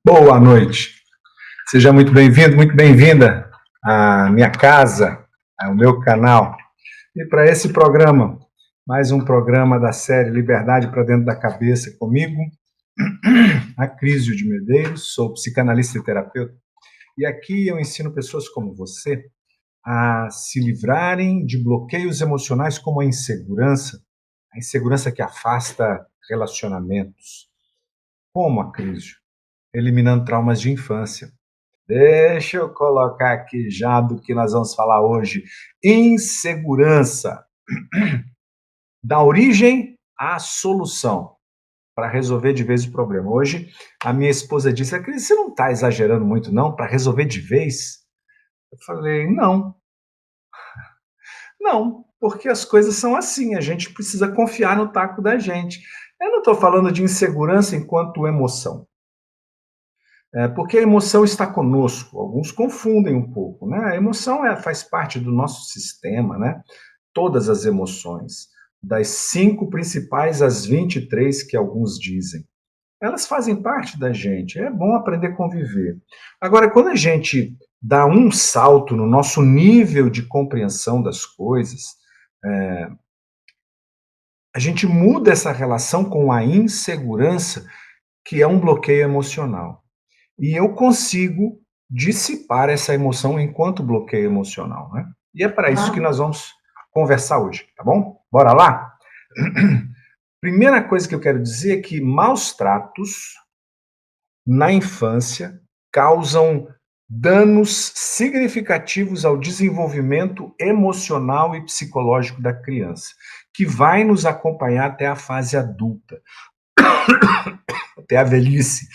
Boa noite. Seja muito bem-vindo, muito bem-vinda à minha casa, ao meu canal. E para esse programa, mais um programa da série Liberdade para Dentro da Cabeça, comigo, Acrísio de Medeiros, sou psicanalista e terapeuta. E aqui eu ensino pessoas como você a se livrarem de bloqueios emocionais como a insegurança que afasta relacionamentos. Como, Acrísio? Eliminando traumas de infância. Deixa eu colocar aqui já do que nós vamos falar hoje. Insegurança. Da origem à solução, para resolver de vez o problema. Hoje, a minha esposa disse: Cris, você não está exagerando muito, não, para resolver de vez? Eu falei: não, não, porque as coisas são assim, a gente precisa confiar no taco da gente. Eu não estou falando de insegurança enquanto emoção. Porque a emoção está conosco. Alguns confundem um pouco, né? A emoção faz parte do nosso sistema, né? Todas as emoções, das 5 principais às 23 que alguns dizem. Elas fazem parte da gente, é bom aprender a conviver. Agora, quando a gente dá um salto no nosso nível de compreensão das coisas, a gente muda essa relação com a insegurança, que é um bloqueio emocional. E eu consigo dissipar essa emoção enquanto bloqueio emocional, né? E é para isso que nós vamos conversar hoje, tá bom? Bora lá? Primeira coisa que eu quero dizer é que maus tratos na infância causam danos significativos ao desenvolvimento emocional e psicológico da criança, que vai nos acompanhar até a fase adulta, até a velhice,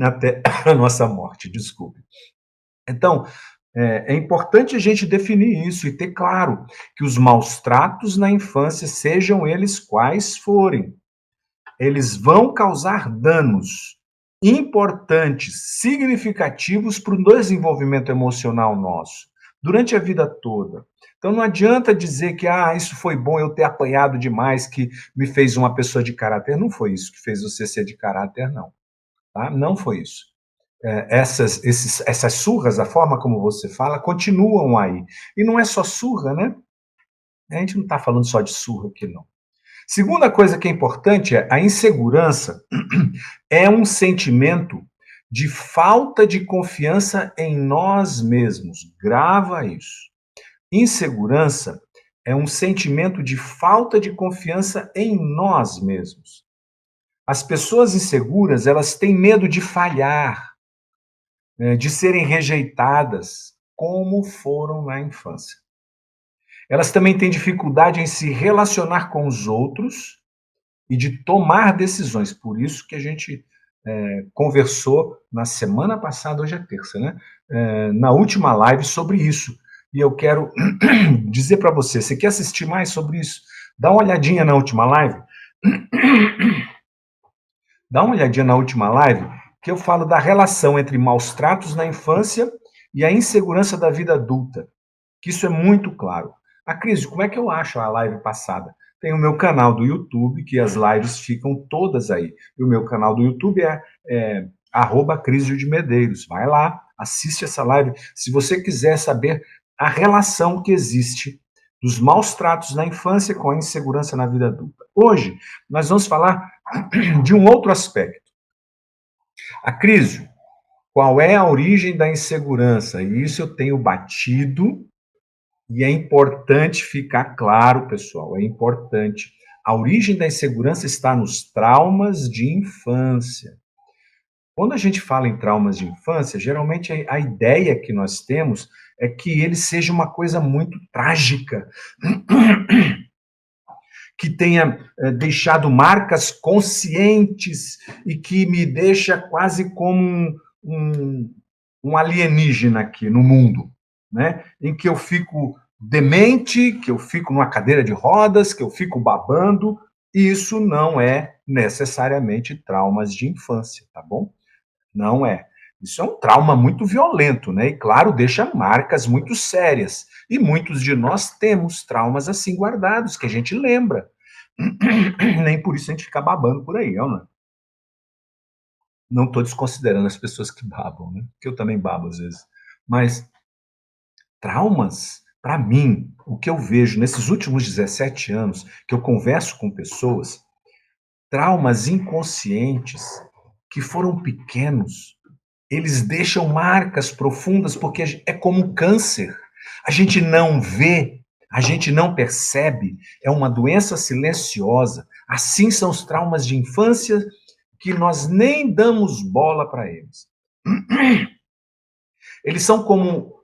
até a nossa morte, desculpe. Então, é importante a gente definir isso e ter claro que os maus tratos na infância, sejam eles quais forem, eles vão causar danos importantes, significativos para o desenvolvimento emocional nosso, durante a vida toda. Então não adianta dizer que isso foi bom eu ter apanhado demais, que me fez uma pessoa de caráter. Não foi isso que fez você ser de caráter, não. Tá? Não foi isso. Essas surras, a forma como você fala, continuam aí. E não é só surra, né? A gente não está falando só de surra aqui, não. Segunda coisa que é importante é a insegurança é um sentimento de falta de confiança em nós mesmos. Grava isso. Insegurança é um sentimento de falta de confiança em nós mesmos. As pessoas inseguras, elas têm medo de falhar, de serem rejeitadas, como foram na infância. Elas também têm dificuldade em se relacionar com os outros e de tomar decisões. Por isso que a gente conversou na semana passada, hoje é terça, né? Na última live sobre isso. E eu quero dizer para você, você quer assistir mais sobre isso? Dá uma olhadinha na última live. Dá uma olhadinha na última live, que eu falo da relação entre maus tratos na infância e a insegurança da vida adulta. Que isso é muito claro. A Cris, como é que eu acho a live passada? Tem o meu canal do YouTube, que as lives ficam todas aí. E o meu canal do YouTube é @Crisio de Medeiros. Vai lá, assiste essa live. Se você quiser saber a relação que existe dos maus tratos na infância com a insegurança na vida adulta. Hoje, nós vamos falar de um outro aspecto. A Crisio, qual é a origem da insegurança? E isso eu tenho batido. E é importante ficar claro, pessoal, é importante. A origem da insegurança está nos traumas de infância. Quando a gente fala em traumas de infância, geralmente a ideia que nós temos é que ele seja uma coisa muito trágica, que tenha deixado marcas conscientes e que me deixa quase como um alienígena aqui no mundo, né? Em que eu fico demente, que eu fico numa cadeira de rodas, que eu fico babando. Isso não é necessariamente traumas de infância, tá bom? Não é. Isso é um trauma muito violento, né? E claro, deixa marcas muito sérias. E muitos de nós temos traumas assim guardados, que a gente lembra. Nem por isso a gente fica babando por aí, não é? Não estou desconsiderando as pessoas que babam, né? Porque eu também babo às vezes. Mas traumas, para mim, o que eu vejo nesses últimos 17 anos, que eu converso com pessoas, traumas inconscientes que foram pequenos, eles deixam marcas profundas porque é como câncer. A gente não vê, a gente não percebe, é uma doença silenciosa. Assim são os traumas de infância que nós nem damos bola para eles. Eles são como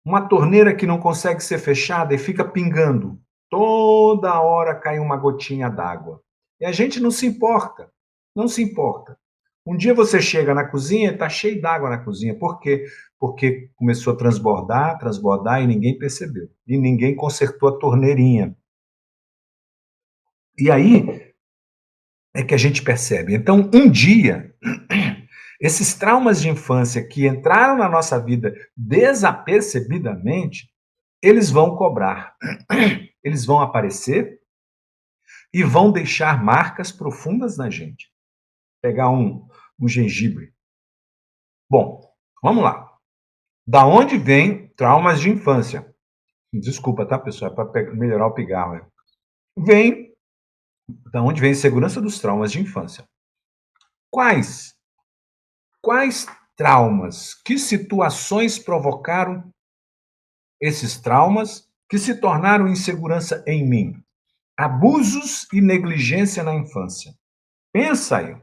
uma torneira que não consegue ser fechada e fica pingando. Toda hora cai uma gotinha d'água. E a gente não se importa. Não se importa. Um dia você chega na cozinha e está cheio d'água na cozinha. Por quê? Porque começou a transbordar, transbordar e ninguém percebeu. E ninguém consertou a torneirinha. E aí é que a gente percebe. Então, um dia, esses traumas de infância que entraram na nossa vida desapercebidamente, eles vão cobrar. Eles vão aparecer e vão deixar marcas profundas na gente. Pegar um gengibre. Bom, vamos lá. Da onde vem traumas de infância? Desculpa, tá, pessoal? É para melhorar o pigarro. Né? Vem da onde vem a segurança dos traumas de infância. Quais? Quais traumas? Que situações provocaram esses traumas que se tornaram insegurança em mim? Abusos e negligência na infância. Pensa aí.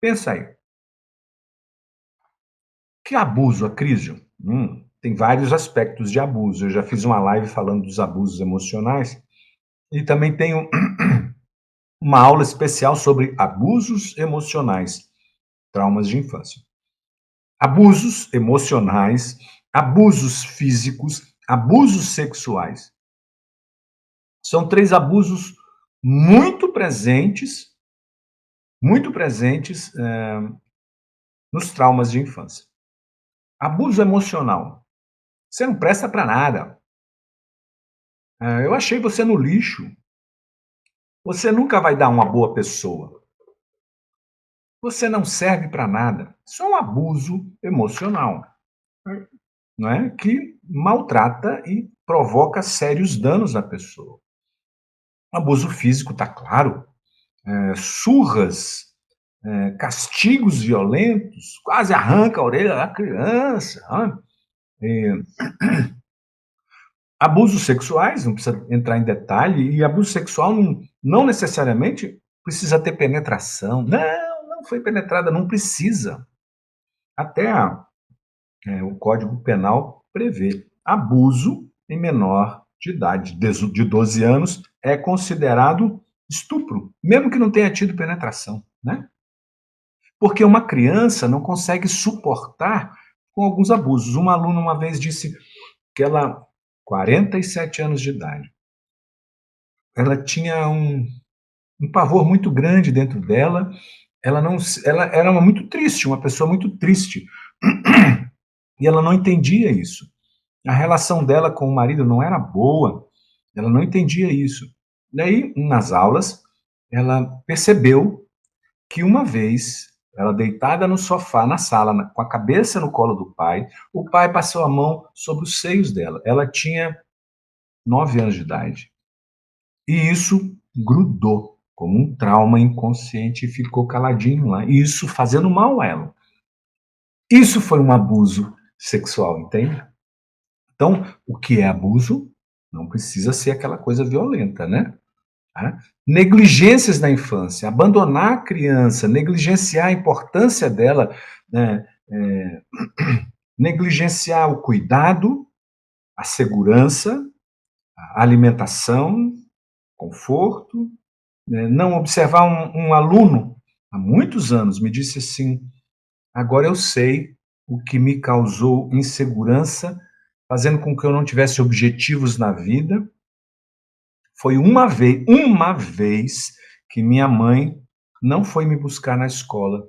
Pensa aí. Que abuso, Acrísio? Tem vários aspectos de abuso. Eu já fiz uma live falando dos abusos emocionais e também tenho uma aula especial sobre abusos emocionais, traumas de infância. Abusos emocionais, abusos físicos, abusos sexuais. São três abusos muito presentes nos traumas de infância. Abuso emocional. Você não presta para nada. Eu achei você no lixo. Você nunca vai dar uma boa pessoa. Você não serve para nada. Isso é um abuso emocional, não é? Que maltrata e provoca sérios danos à pessoa. Abuso físico, tá claro. Surras, castigos violentos, quase arranca a orelha da criança. Abusos sexuais, não precisa entrar em detalhe, e abuso sexual não necessariamente precisa ter penetração. Não foi penetrada, não precisa. Até o Código Penal prevê abuso em menor de idade, de 12 anos, é considerado estupro, mesmo que não tenha tido penetração, né? Porque uma criança não consegue suportar com alguns abusos. Uma aluna uma vez disse que ela, 47 anos de idade, ela tinha um pavor muito grande dentro dela, ela era muito triste, uma pessoa muito triste, e ela não entendia isso. A relação dela com o marido não era boa, ela não entendia isso. Daí, nas aulas, ela percebeu que uma vez, ela deitada no sofá, na sala, com a cabeça no colo do pai, o pai passou a mão sobre os seios dela. Ela tinha 9 anos de idade. E isso grudou como um trauma inconsciente e ficou caladinho lá. E isso fazendo mal a ela. Isso foi um abuso sexual, entende? Então, o que é abuso não precisa ser aquela coisa violenta, né? Negligências na infância, abandonar a criança, negligenciar a importância dela, né? Negligenciar o cuidado, a segurança, a alimentação, conforto, né? Não observar um aluno há muitos anos me disse assim: agora eu sei o que me causou insegurança, fazendo com que eu não tivesse objetivos na vida. Foi uma vez que minha mãe não foi me buscar na escola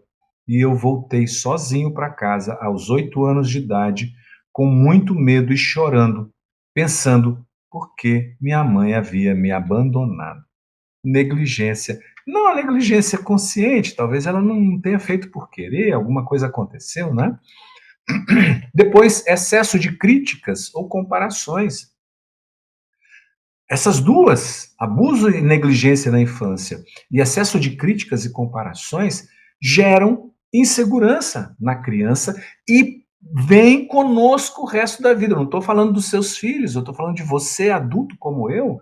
e eu voltei sozinho para casa aos 8 anos de idade, com muito medo e chorando, pensando por que minha mãe havia me abandonado. Negligência. Não a negligência consciente, talvez ela não tenha feito por querer, alguma coisa aconteceu, né? Depois, excesso de críticas ou comparações. Essas duas, abuso e negligência na infância e excesso de críticas e comparações, geram insegurança na criança e vem conosco o resto da vida. Eu não estou falando dos seus filhos, eu estou falando de você, adulto como eu,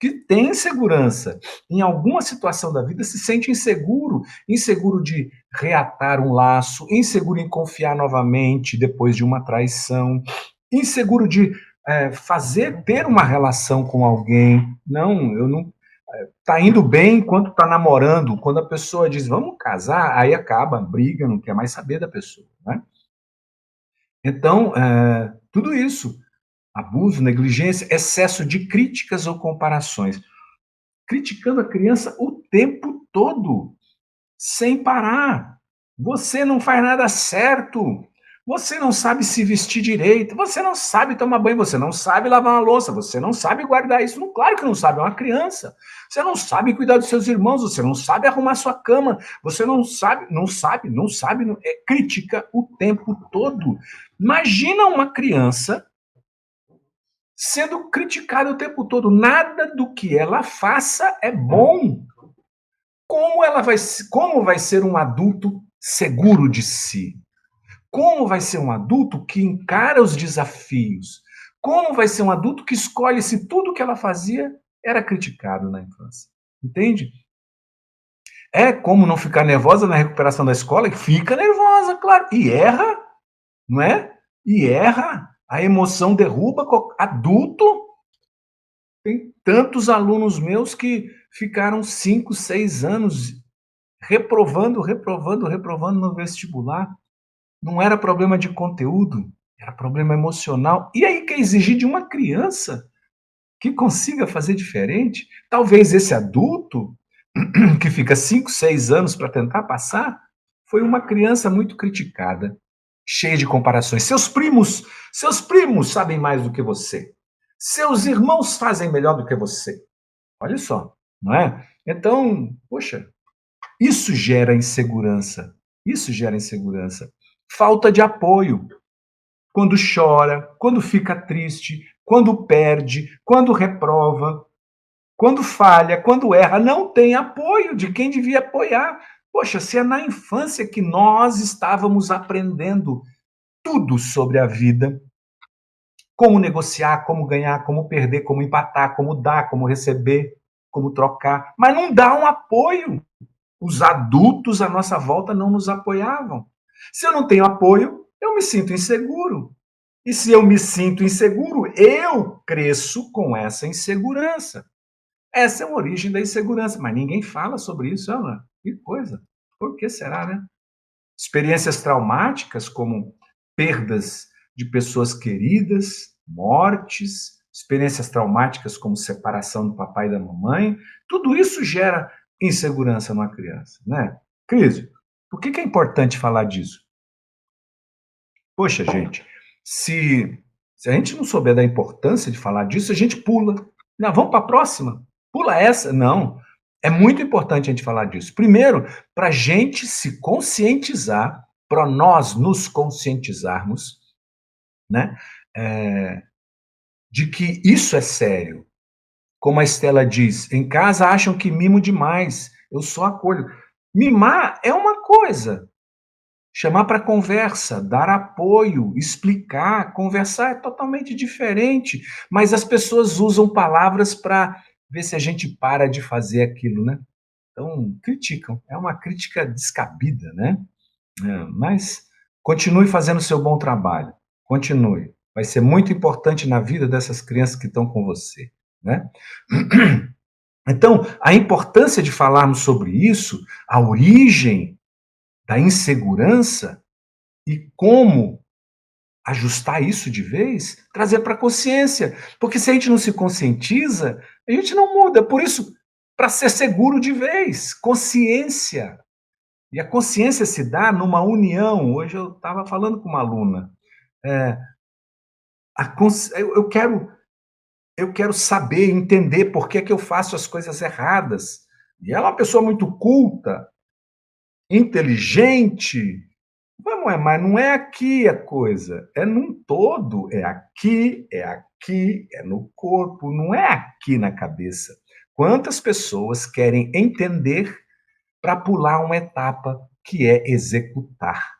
que tem insegurança. Em alguma situação da vida se sente inseguro, inseguro de reatar um laço, inseguro em confiar novamente depois de uma traição, inseguro de ter uma relação com alguém. Não, eu não. Tá indo bem enquanto tá namorando. Quando a pessoa diz vamos casar, aí acaba, briga, não quer mais saber da pessoa, né? Então, tudo isso, abuso, negligência, excesso de críticas ou comparações, criticando a criança o tempo todo, sem parar. Você não faz nada certo. Você não sabe se vestir direito. Você não sabe tomar banho. Você não sabe lavar uma louça. Você não sabe guardar isso. Não, claro que não sabe, é uma criança. Você não sabe cuidar dos seus irmãos. Você não sabe arrumar sua cama. Você não sabe, não sabe, não sabe. Crítica o tempo todo. Imagina uma criança sendo criticada o tempo todo. Nada do que ela faça é bom. Como vai ser um adulto seguro de si? Como vai ser um adulto que encara os desafios? Como vai ser um adulto que escolhe se tudo que ela fazia era criticado na infância? Entende? É como não ficar nervosa na recuperação da escola, que fica nervosa, claro, e erra, não é? E erra, a emoção derruba adulto. Tem tantos alunos meus que ficaram 5, 6 anos reprovando, reprovando, reprovando no vestibular. Não era problema de conteúdo, era problema emocional. E aí quer exigir de uma criança que consiga fazer diferente? Talvez esse adulto, que fica 5, 6 anos para tentar passar, foi uma criança muito criticada, cheia de comparações. Seus primos sabem mais do que você. Seus irmãos fazem melhor do que você. Olha só, não é? Então, poxa, isso gera insegurança. Isso gera insegurança. Falta de apoio. Quando chora, quando fica triste, quando perde, quando reprova, quando falha, quando erra, não tem apoio de quem devia apoiar. Poxa, se é na infância que nós estávamos aprendendo tudo sobre a vida, como negociar, como ganhar, como perder, como empatar, como dar, como receber, como trocar, mas não dá um apoio. Os adultos à nossa volta não nos apoiavam. Se eu não tenho apoio, eu me sinto inseguro. E se eu me sinto inseguro, eu cresço com essa insegurança. Essa é a origem da insegurança, mas ninguém fala sobre isso, Ana. Que coisa. Por que será, né? Experiências traumáticas, como perdas de pessoas queridas, mortes, experiências traumáticas como separação do papai e da mamãe, tudo isso gera insegurança numa criança, né? Cris, por que é importante falar disso? Poxa, gente, se a gente não souber da importância de falar disso, a gente pula. Não, vamos para a próxima. Pula essa. Não. É muito importante a gente falar disso. Primeiro, para a gente se conscientizar, para nós nos conscientizarmos, né, é, de que isso é sério. Como a Estela diz, em casa acham que mimo demais, eu só acolho. Mimar é uma coisa, chamar para conversa, dar apoio, explicar, conversar é totalmente diferente, mas as pessoas usam palavras para ver se a gente para de fazer aquilo, né? Então, criticam. É uma crítica descabida, né? Mas continue fazendo o seu bom trabalho. Continue. Vai ser muito importante na vida dessas crianças que estão com você, né? Então, a importância de falarmos sobre isso, a origem da insegurança e como ajustar isso de vez, trazer para a consciência. Porque se a gente não se conscientiza, a gente não muda. Por isso, para ser seguro de vez, consciência. E a consciência se dá numa união. Hoje eu estava falando com uma aluna. É, eu quero saber, entender por que, é que eu faço as coisas erradas. E ela é uma pessoa muito culta, inteligente. Mas não é aqui a coisa, é num todo, é aqui, é no corpo, não é aqui na cabeça. Quantas pessoas querem entender para pular uma etapa que é executar?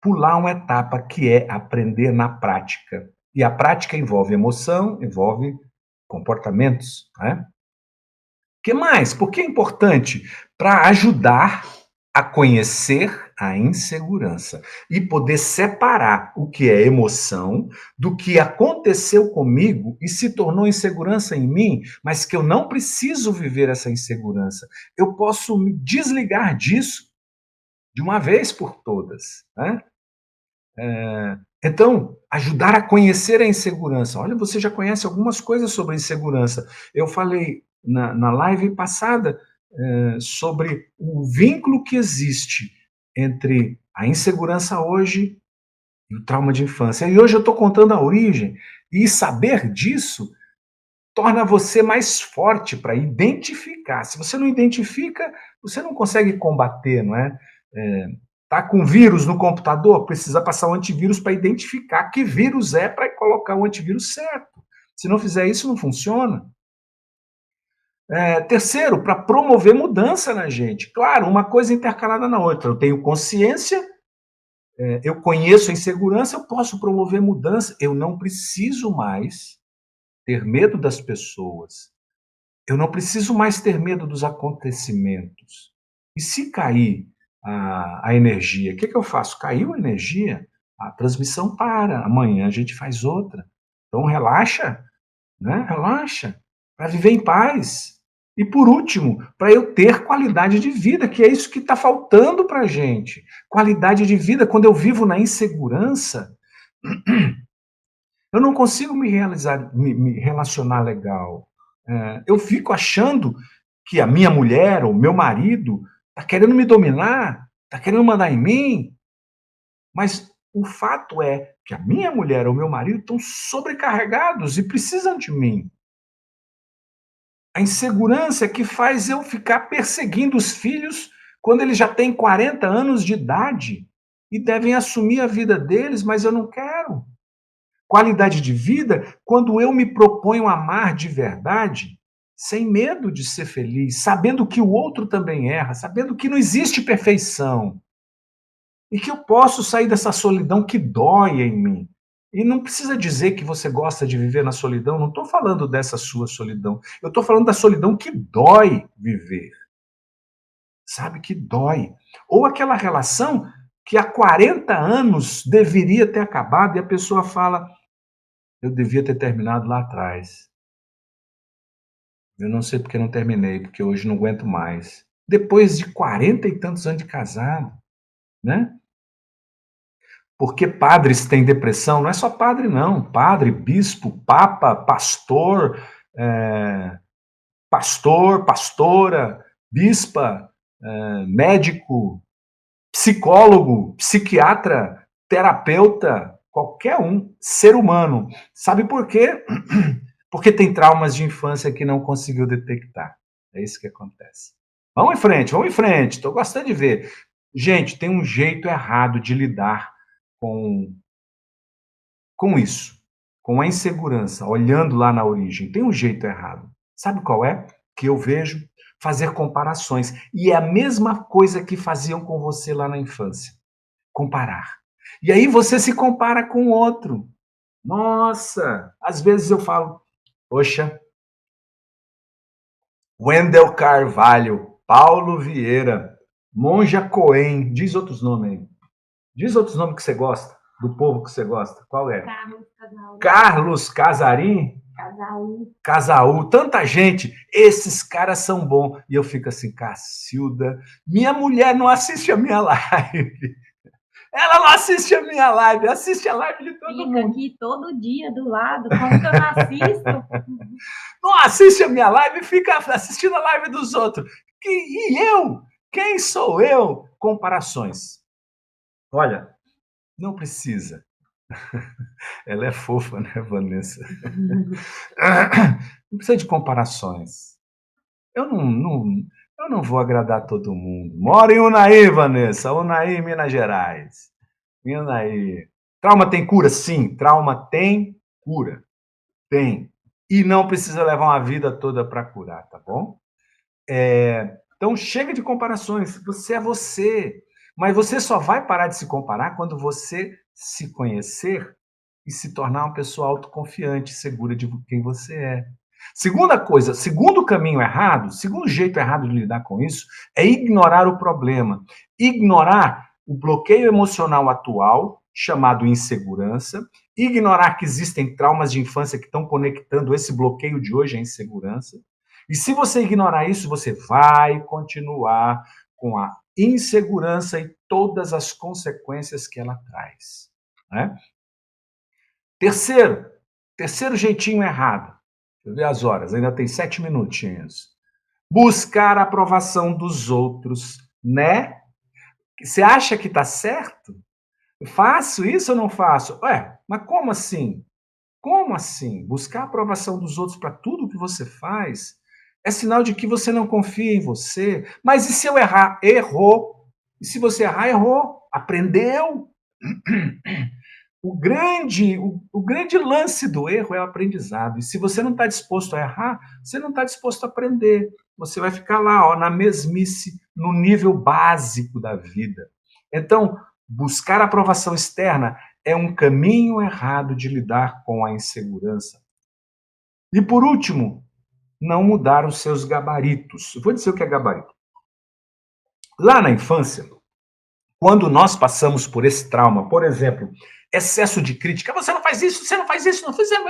Pular uma etapa que é aprender na prática. E a prática envolve emoção, envolve comportamentos, né? Que mais? Porque é importante para ajudar a conhecer a insegurança e poder separar o que é emoção do que aconteceu comigo e se tornou insegurança em mim, mas que eu não preciso viver essa insegurança. Eu posso me desligar disso de uma vez por todas, né? Então, ajudar a conhecer a insegurança. Olha, você já conhece algumas coisas sobre a insegurança. Eu falei na live passada sobre o vínculo que existe entre a insegurança hoje e o trauma de infância. E hoje eu estou contando a origem. E saber disso torna você mais forte para identificar. Se você não identifica, você não consegue combater, não é? Tá com vírus no computador, precisa passar o antivírus para identificar que vírus é para colocar o antivírus certo. Se não fizer isso, não funciona. Terceiro, para promover mudança na gente. Claro, uma coisa intercalada na outra. Eu tenho consciência, eu conheço a insegurança, eu posso promover mudança. Eu não preciso mais ter medo das pessoas. Eu não preciso mais ter medo dos acontecimentos. E se cair a energia, o que eu faço? Caiu a energia, a transmissão para. Amanhã a gente faz outra. Então relaxa, né? Relaxa, para viver em paz. E por último, para eu ter qualidade de vida, que é isso que está faltando para a gente. Qualidade de vida, quando eu vivo na insegurança, eu não consigo me realizar, me relacionar legal. Eu fico achando que a minha mulher ou meu marido está querendo me dominar, está querendo mandar em mim, mas o fato é que a minha mulher ou meu marido estão sobrecarregados e precisam de mim. A insegurança é que faz eu ficar perseguindo os filhos quando eles já têm 40 anos de idade e devem assumir a vida deles, mas eu não quero. Qualidade de vida quando eu me proponho a amar de verdade, sem medo de ser feliz, sabendo que o outro também erra, sabendo que não existe perfeição e que eu posso sair dessa solidão que dói em mim. E não precisa dizer que você gosta de viver na solidão, não estou falando dessa sua solidão, eu estou falando da solidão que dói viver, sabe, que dói. Ou aquela relação que há 40 anos deveria ter acabado e a pessoa fala: eu devia ter terminado lá atrás. Eu não sei porque não terminei, porque hoje não aguento mais. Depois de 40 e tantos anos de casado, né? Porque padres têm depressão, não é só padre, não. Padre, bispo, papa, pastor, é, pastora, bispa, médico, psicólogo, psiquiatra, terapeuta, qualquer um, ser humano. Sabe por quê? Porque tem traumas de infância que não conseguiu detectar. É isso que acontece. Vamos em frente, vamos em frente. Estou gostando de ver. Gente, tem um jeito errado de lidar com, com isso, com a insegurança, olhando lá na origem. Tem um jeito errado. Sabe qual é? Que eu vejo fazer comparações. E é a mesma coisa que faziam com você lá na infância. Comparar. E aí você se compara com o outro. Nossa, às vezes eu falo, poxa, Wendel Carvalho, Paulo Vieira, Monja Coen, diz outros nomes aí. Diz outros nomes que você gosta, do povo que você gosta. Qual é? Carlos Casarim? Casaú, tanta gente. Esses caras são bons. E eu fico assim, Cacilda, minha mulher não assiste a minha live. Ela não assiste a minha live, assiste a live de todo mundo. Fica aqui todo dia do lado, como que eu não assisto? Não assiste a minha live e fica assistindo a live dos outros. E eu? Quem sou eu? Comparações. Olha, não precisa. Ela é fofa, né, Vanessa? Não precisa de comparações. eu não vou agradar todo mundo. Moro em Unai, Vanessa. Unai, Minas Gerais. Unai. Trauma tem cura? Sim, trauma tem cura. Tem. E não precisa levar uma vida toda para curar, tá bom? Então chega de comparações. Você é você. Mas você só vai parar de se comparar quando você se conhecer e se tornar uma pessoa autoconfiante, segura de quem você é. Segunda coisa, segundo caminho errado, segundo jeito errado de lidar com isso, é ignorar o problema. Ignorar o bloqueio emocional atual, chamado insegurança, ignorar que existem traumas de infância que estão conectando esse bloqueio de hoje à insegurança. E se você ignorar isso, você vai continuar com a insegurança e todas as consequências que ela traz. Né? Terceiro jeitinho errado. Deixa eu ver as horas, ainda tem 7 minutinhos. Buscar a aprovação dos outros, né? Você acha que está certo? Faço isso ou não faço? Ué, mas como assim? Como assim? Buscar a aprovação dos outros para tudo que você faz é sinal de que você não confia em você. Mas e se eu errar? Errou. E se você errar, errou. Aprendeu. O grande lance do erro é o aprendizado. E se você não está disposto a errar, você não está disposto a aprender. Você vai ficar lá, ó, na mesmice, no nível básico da vida. Então, buscar aprovação externa é um caminho errado de lidar com a insegurança. E por último, não mudar os seus gabaritos. Eu vou dizer o que é gabarito. Lá na infância, quando nós passamos por esse trauma, por exemplo, excesso de crítica, você não faz isso, você não faz isso, não faz isso.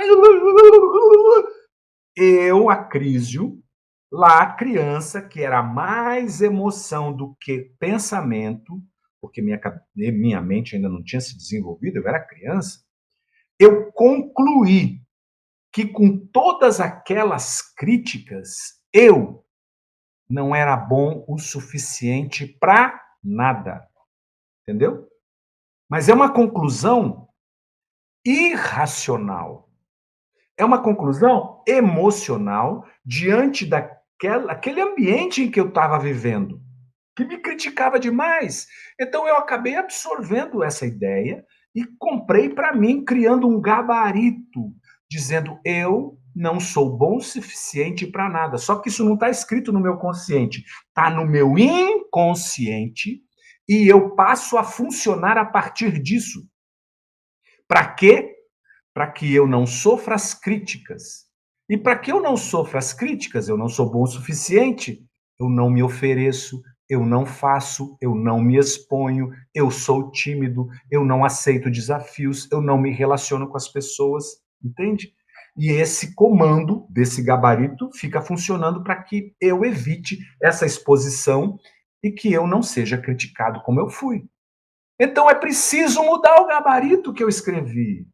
Eu, Acrísio, lá criança, que era mais emoção do que pensamento, porque minha mente ainda não tinha se desenvolvido, eu era criança, eu concluí que com todas aquelas críticas, eu não era bom o suficiente para nada. Entendeu? Mas é uma conclusão irracional. É uma conclusão emocional diante daquele ambiente em que eu estava vivendo, que me criticava demais. Então eu acabei absorvendo essa ideia e comprei para mim, criando um gabarito, dizendo eu não sou bom o suficiente para nada. Só que isso não está escrito no meu consciente, está no meu inconsciente e eu passo a funcionar a partir disso. Para quê? Para que eu não sofra as críticas. E para que eu não sofra as críticas, eu não sou bom o suficiente, eu não me ofereço, eu não faço, eu não me exponho, eu sou tímido, eu não aceito desafios, eu não me relaciono com as pessoas, entende? E esse comando desse gabarito fica funcionando para que eu evite essa exposição e que eu não seja criticado como eu fui. Então é preciso mudar o gabarito que eu escrevi.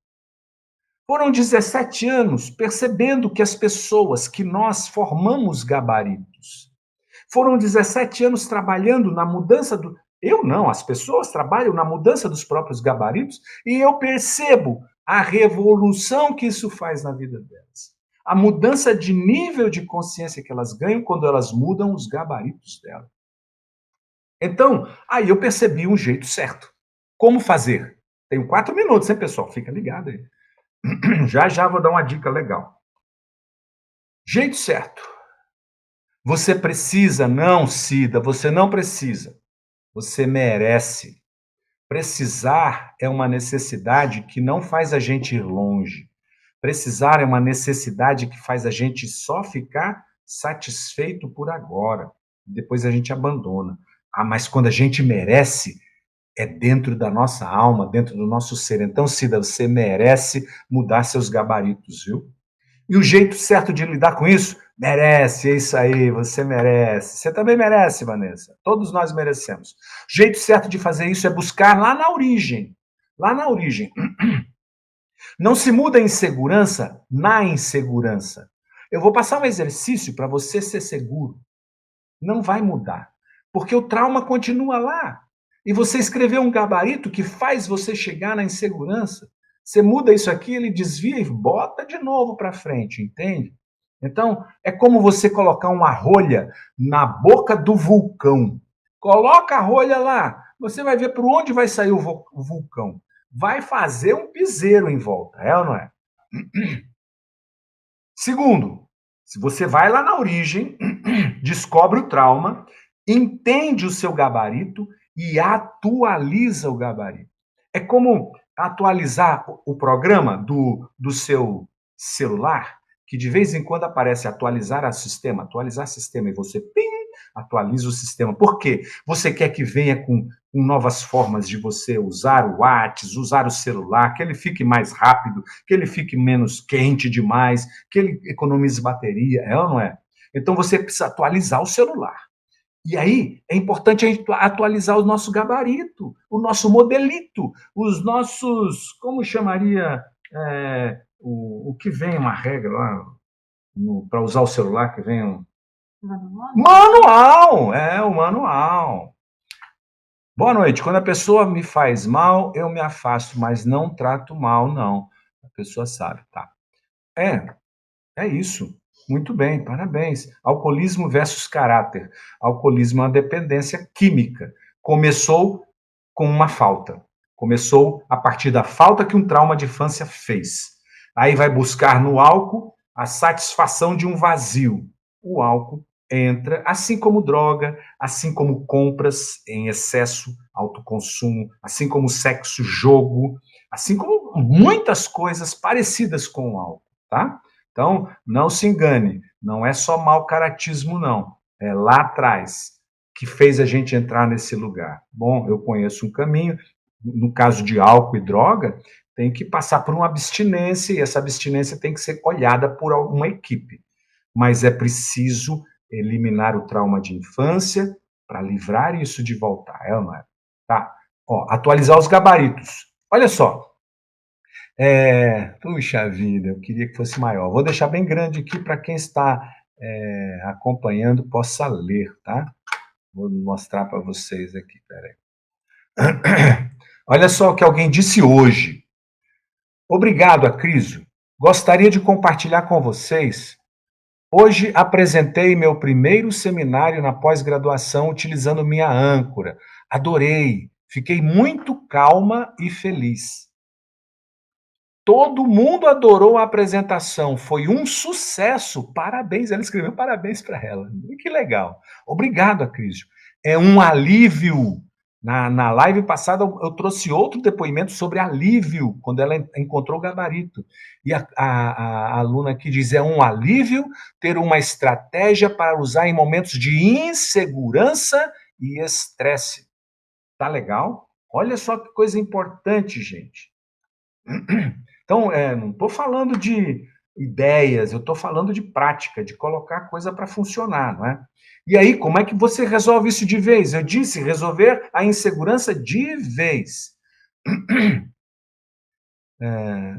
Foram 17 anos percebendo que as pessoas, que nós formamos gabaritos. Foram 17 anos trabalhando na mudança do. Eu não, as pessoas trabalham na mudança dos próprios gabaritos e eu percebo a revolução que isso faz na vida delas. A mudança de nível de consciência que elas ganham quando elas mudam os gabaritos delas. Então, aí eu percebi um jeito certo. Como fazer? Tenho 4 minutos, hein, pessoal? Fica ligado aí. Já já vou dar uma dica legal. Jeito certo. Você precisa, não, Cida, você não precisa. Você merece. Precisar é uma necessidade que não faz a gente ir longe. Precisar é uma necessidade que faz a gente só ficar satisfeito por agora. Depois a gente abandona. Ah, mas quando a gente merece, é dentro da nossa alma, dentro do nosso ser. Então, Cida, você merece mudar seus gabaritos, viu? E o jeito certo de lidar com isso? Merece, é isso aí, você merece. Você também merece, Vanessa. Todos nós merecemos. O jeito certo de fazer isso é buscar lá na origem. Lá na origem. Não se muda a insegurança na insegurança. Eu vou passar um exercício para você ser seguro. Não vai mudar, porque o trauma continua lá. E você escreveu um gabarito que faz você chegar na insegurança. Você muda isso aqui, ele desvia e bota de novo para frente, entende? Então, é como você colocar uma rolha na boca do vulcão. Coloca a rolha lá, você vai ver por onde vai sair o vulcão. Vai fazer um piseiro em volta, é ou não é? Segundo, se você vai lá na origem, descobre o trauma, entende o seu gabarito e atualiza o gabarito. É como atualizar o programa do seu celular, que de vez em quando aparece atualizar sistema, e você, pim, atualiza o sistema. Por quê? Você quer que venha com novas formas de você usar o WhatsApp, usar o celular, que ele fique mais rápido, que ele fique menos quente demais, que ele economize bateria, é ou não é? Então você precisa atualizar o celular. E aí é importante a gente atualizar o nosso gabarito, o nosso modelito, os nossos, como chamaria o que vem uma regra lá para usar o celular, que vem um manual, o manual. Boa noite. Quando a pessoa me faz mal, eu me afasto, mas não trato mal, não. A pessoa sabe, tá? É isso. Muito bem, parabéns. Alcoolismo versus caráter. Alcoolismo é uma dependência química. Começou com uma falta. Começou a partir da falta que um trauma de infância fez. Aí vai buscar no álcool a satisfação de um vazio. O álcool entra, assim como droga, assim como compras em excesso, autoconsumo, assim como sexo, jogo, assim como muitas coisas parecidas com o álcool, tá? Então, não se engane, não é só mau caratismo, não. É lá atrás que fez a gente entrar nesse lugar. Bom, eu conheço um caminho, no caso de álcool e droga, tem que passar por uma abstinência, e essa abstinência tem que ser olhada por alguma equipe. Mas é preciso eliminar o trauma de infância para livrar isso de voltar, é ou não é? Tá? Ó, atualizar os gabaritos. Olha só. Puxa vida, eu queria que fosse maior. Vou deixar bem grande aqui para quem está acompanhando possa ler, tá? Vou mostrar para vocês aqui, peraí. Olha só o que alguém disse hoje. Obrigado, Acriso. Gostaria de compartilhar com vocês. Hoje apresentei meu primeiro seminário na pós-graduação utilizando minha âncora. Adorei. Fiquei muito calma e feliz. Todo mundo adorou a apresentação. Foi um sucesso. Parabéns. Ela escreveu parabéns para ela. Que legal. Obrigado, Acrísio. É um alívio. Na live passada, eu trouxe outro depoimento sobre alívio, quando ela encontrou o gabarito. E a aluna aqui diz, é um alívio ter uma estratégia para usar em momentos de insegurança e estresse. Tá legal? Olha só que coisa importante, gente. Então, não estou falando de ideias, eu estou falando de prática, de colocar a coisa para funcionar, não é? E aí, como é que você resolve isso de vez? Eu disse, resolver a insegurança de vez.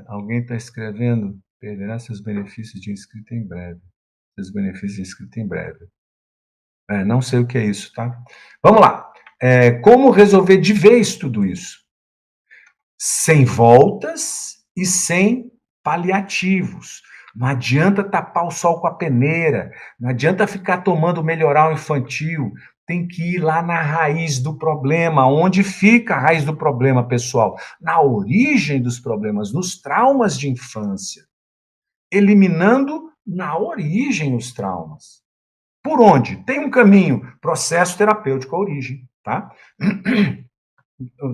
Alguém está escrevendo, perderá seus benefícios de inscrito em breve. Seus benefícios de inscrito em breve. Não sei o que é isso, tá? Vamos lá. Como resolver de vez tudo isso? Sem voltas e sem paliativos. Não adianta tapar o sol com a peneira, não adianta ficar tomando melhoral infantil, tem que ir lá na raiz do problema. Onde fica a raiz do problema, pessoal? Na origem dos problemas, nos traumas de infância. Eliminando na origem os traumas. Por onde? Tem um caminho, processo terapêutico à origem, tá?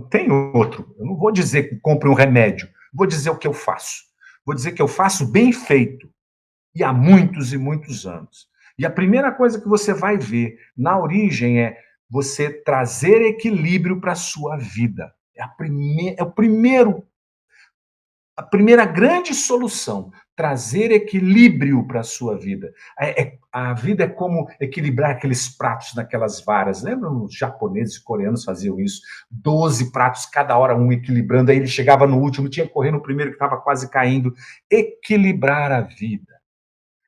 Tem outro. Eu não vou dizer que compre um remédio. Vou dizer o que eu faço. Vou dizer que eu faço bem feito. E há muitos e muitos anos. E a primeira coisa que você vai ver na origem é você trazer equilíbrio para a sua vida. É a primeira grande solução, trazer equilíbrio para a sua vida. A vida é como equilibrar aqueles pratos naquelas varas. Lembram? Os japoneses e coreanos faziam isso. 12 pratos, cada hora um equilibrando. Aí ele chegava no último, tinha que correr no primeiro que estava quase caindo. Equilibrar a vida,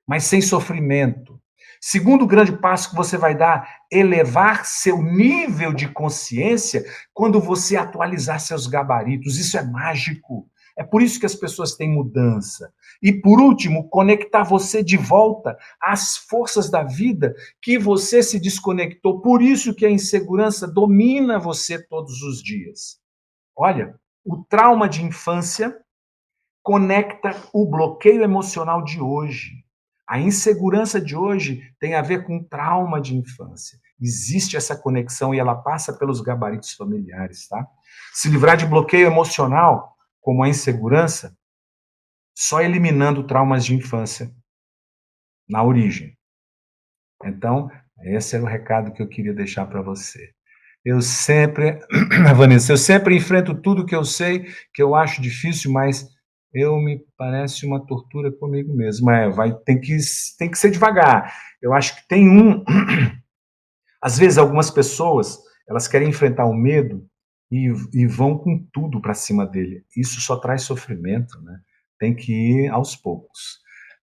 mas sem sofrimento. Segundo grande passo que você vai dar, elevar seu nível de consciência quando você atualizar seus gabaritos. Isso é mágico. É por isso que as pessoas têm mudança. E, por último, conectar você de volta às forças da vida que você se desconectou. Por isso que a insegurança domina você todos os dias. Olha, o trauma de infância conecta o bloqueio emocional de hoje. A insegurança de hoje tem a ver com trauma de infância. Existe essa conexão e ela passa pelos gabaritos familiares, tá? Se livrar de bloqueio emocional, como a insegurança, só eliminando traumas de infância na origem. Então, esse era o recado que eu queria deixar para você. Eu sempre, Vanessa, eu sempre enfrento tudo que eu sei, que eu acho difícil, mas eu me parece uma tortura comigo mesmo. Tem que ser devagar. Eu acho que às vezes algumas pessoas, elas querem enfrentar o medo e vão com tudo para cima dele. Isso só traz sofrimento, né? Tem que ir aos poucos.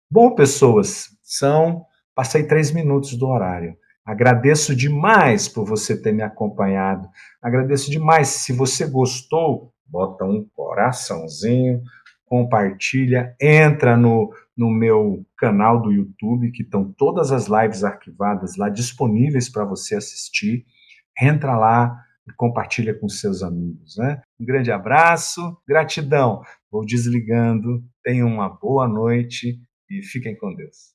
Bom, pessoas, passei 3 minutos do horário. Agradeço demais por você ter me acompanhado. Agradeço demais. Se você gostou, bota um coraçãozinho, compartilha, entra no meu canal do YouTube, que estão todas as lives arquivadas lá disponíveis para você assistir. Entra lá e compartilha com seus amigos, né? Um grande abraço, gratidão. Vou desligando. Tenham uma boa noite e fiquem com Deus.